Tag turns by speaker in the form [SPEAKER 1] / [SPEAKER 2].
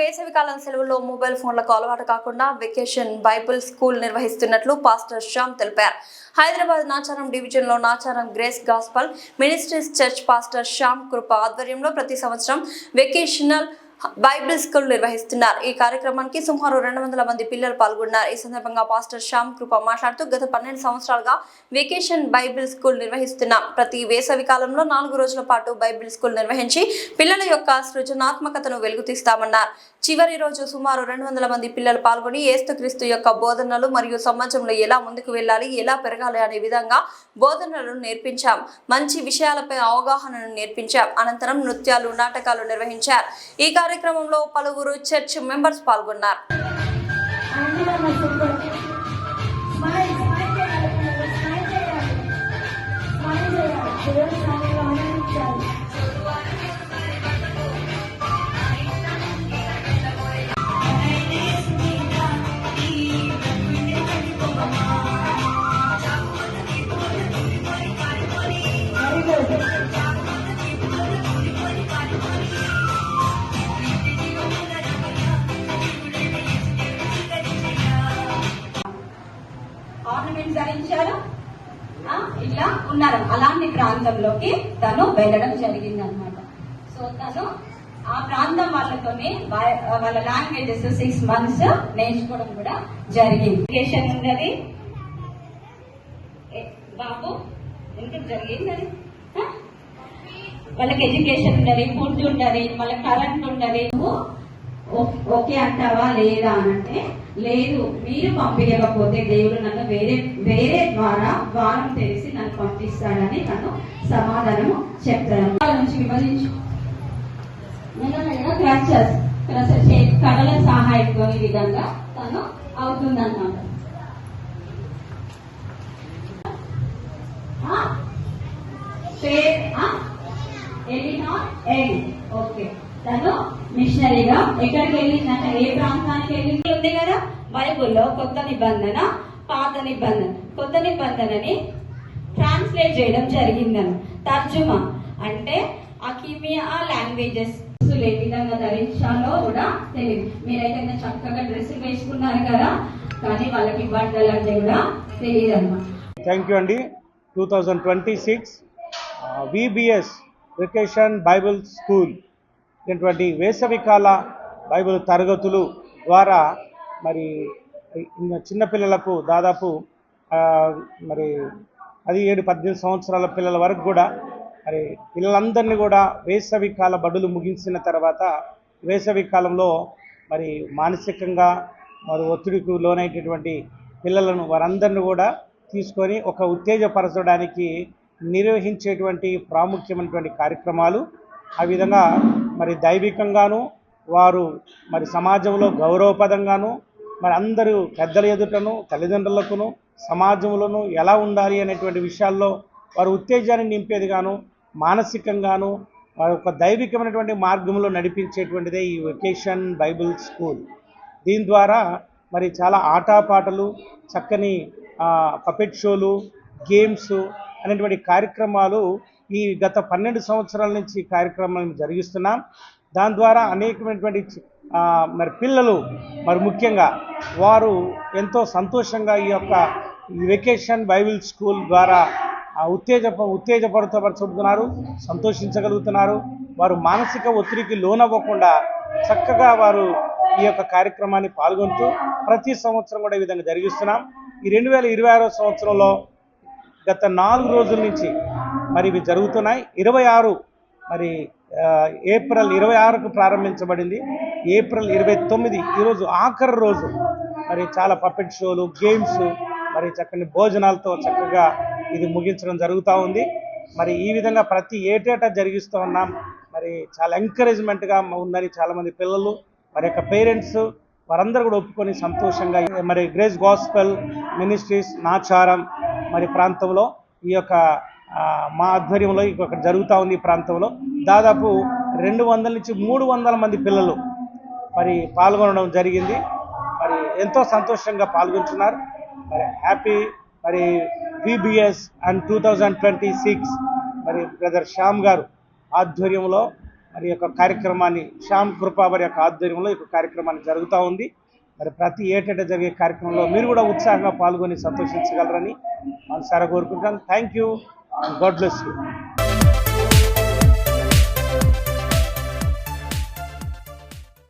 [SPEAKER 1] వేసవికాలం సెలవుల్లో మొబైల్ ఫోన్లకు అలవాటు కాకుండా వెకేషన్ బైబిల్ స్కూల్ నిర్వహిస్తున్నట్లు పాస్టర్ శ్యామ్ తెలిపారు. హైదరాబాద్ నాచారం డివిజన్లో Nacharam grace gospel ministries church pastor Shyam Krupa ఆధ్వర్యంలో ప్రతి సంవత్సరం వెకేషనల్ బైబిల్ స్కూల్ నిర్వహిస్తున్నారు. ఈ కార్యక్రమానికి సుమారు 200 మంది పిల్లలు పాల్గొన్నారు. ఈ సందర్భంగా పాస్టర్ శ్యామ్ కృప మాట్లాడుతూ గత 12 సంవత్సరాలుగా వెకేషన్ బైబిల్ స్కూల్ నిర్వహిస్తున్నాం. ప్రతి వేసవి కాలంలో 4 రోజుల పాటు బైబిల్ స్కూల్ నిర్వహించి పిల్లల యొక్క సృజనాత్మకతను వెలుగుతీస్తామన్నారు. చివరి రోజు సుమారు 200 మంది పిల్లలు పాల్గొని యేసుక్రీస్తు యొక్క బోధనలు మరియు సమాజంలో ఎలా ముందుకు వెళ్ళాలి, ఎలా పెరగాలి అనే విధంగా బోధనలను నేర్పించాం. మంచి విషయాలపై అవగాహనను నేర్పించాం. అనంతరం నృత్యాలు, నాటకాలు నిర్వహించారు. ఈ కార్యక్రమంలో పలువురు చర్చ్ మెంబర్స్ పాల్గొన్నారు.
[SPEAKER 2] ఆర్నమెంట్స్ ధరించారు, ఇలా ఉన్నారు. అలాంటి ప్రాంతంలోకి తను వెళ్ళడం జరిగింది అనమాట. సో తను ఆ ప్రాంతం వాళ్ళతోనే వాళ్ళ లాంగ్వేజెస్ 6 months నేర్చుకోవడం కూడా జరిగింది. ఎడ్యుకేషన్ ఉన్నది బాబు ఎందుకు జరిగింది అది వాళ్ళకి ఎడ్యుకేషన్ ఉన్నది, ఫుడ్ ఉన్నది, వాళ్ళ కరెంట్ ఉన్నది. ఓకే అంటావా లేదా అనంటే లేదు, మీరు పంపించకపోతే దేవుడు నన్ను వేరే ద్వారం తెలిసి నన్ను పంపిస్తాడని తను సమాధానము చెప్తాడు. నుంచి విభజించు కళల సహాయంతో ఈ విధంగా తను అవుతుందన్నమాట. ఓకే, తను మిషనరీగా ఎక్కడికి వెళ్ళిందంటే ఏ ప్రాంతానికి వెళ్ళింది ఉంది కదా. బైబుల్లో కొత్త నిబంధన, పాత నిబంధన. కొత్త నిబంధనని ట్రాన్స్లేట్ చేయడం జరిగిందని తర్జుమా అంటే అకిమియా లాంగ్వేజెస్ ఏ విధంగా ధరించాలో కూడా తెలియదు. మీరైతే చక్కగా డ్రెస్సులు వేసుకున్నారు కదా, కానీ వాళ్ళకి బట్టలు అంటే కూడా తెలియదు అన్నమాట.
[SPEAKER 3] థ్యాంక్ యూ అండి. 2026 VBS వెకేషన్ బైబిల్ స్కూల్ ఇటువంటి వేసవికాల బైబిల్ తరగతులు ద్వారా మరి చిన్నపిల్లలకు దాదాపు మరి 17-18 సంవత్సరాల పిల్లల వరకు కూడా మరి పిల్లలందరినీ కూడా వేసవికాల బడులు ముగించిన తర్వాత వేసవి కాలంలో మరి మానసికంగా మరి ఒత్తిడికి లోనైనటువంటి పిల్లలను వారందరినీ కూడా తీసుకొని ఒక ఉత్తేజపరచడానికి నిర్వహించేటువంటి ప్రాముఖ్యమైనటువంటి కార్యక్రమాలు. ఆ విధంగా మరి దైవికంగాను వారు మరి సమాజంలో గౌరవపదంగాను మరి అందరూ పెద్దల ఎదుటను తల్లిదండ్రులకును సమాజంలోనూ ఎలా ఉండాలి అనేటువంటి విషయాల్లో వారు ఉత్తేజాన్ని నింపేదిగాను మానసికంగాను వారి ఒక దైవికమైనటువంటి మార్గంలో నడిపించేటువంటిదే ఈ వెకేషన్ బైబిల్ స్కూల్. దీని ద్వారా మరి చాలా ఆటపాటలు, చక్కని పపెట్ షోలు, గేమ్స్ అనేటువంటి కార్యక్రమాలు ఈ గత 12 సంవత్సరాల నుంచి కార్యక్రమాలను జరిగిస్తున్నాం. దాని ద్వారా అనేకమైనటువంటి మరి పిల్లలు మరి ముఖ్యంగా వారు ఎంతో సంతోషంగా ఈ యొక్క వెకేషన్ బైబిల్ స్కూల్ ద్వారా ఉత్తేజపరచబడుతున్నారు, సంతోషించగలుగుతున్నారు. వారు మానసిక ఒత్తిడికి లోనవ్వకుండా చక్కగా వారు ఈ యొక్క కార్యక్రమాన్ని పాల్గొంటూ ప్రతి సంవత్సరం కూడా ఈ విధంగా జరిగిస్తున్నాం. ఈ 2026వ సంవత్సరంలో గత 4 రోజుల నుంచి మరి ఇవి జరుగుతున్నాయి. 26 మరి ఏప్రిల్ 26కు ప్రారంభించబడింది. ఏప్రిల్ 29 ఈరోజు ఆఖరి రోజు. మరి చాలా పపెట్ షోలు, గేమ్స్, మరి చక్కని భోజనాలతో చక్కగా ఇది ముగించడం జరుగుతూ ఉంది. మరి ఈ విధంగా ప్రతి ఏటేటా జరిగిస్తూ ఉన్నాం. మరి చాలా ఎంకరేజ్మెంట్గా ఉందని చాలామంది పిల్లలు మరి యొక్క పేరెంట్స్ వారందరూ కూడా ఒప్పుకొని సంతోషంగా మరి గ్రేస్ గాస్పెల్ మినిస్ట్రీస్ నాచారం మరి ప్రాంతంలో ఈ యొక్క మా ఆధ్వర్యంలో ఇక్కడ జరుగుతూ ఉంది. ఈ ప్రాంతంలో దాదాపు 200 నుంచి 300 మంది పిల్లలు మరి పాల్గొనడం జరిగింది. మరి ఎంతో సంతోషంగా పాల్గొంటున్నారు. మరి హ్యాపీ మరి VBS అండ్ 2026 మరి బ్రదర్ శ్యామ్ గారు ఆధ్వర్యంలో మరి యొక్క కార్యక్రమాన్ని శ్యామ్ కృపా వారి యొక్క ఆధ్వర్యంలో ఈ యొక్క కార్యక్రమాన్ని జరుగుతూ ఉంది. మరి ప్రతి ఏటా జరిగే కార్యక్రమంలో మీరు కూడా ఉత్సాహంగా పాల్గొని సంతోషించగలరని మనసారా కోరుకుంటాను. Thank you. God bless you.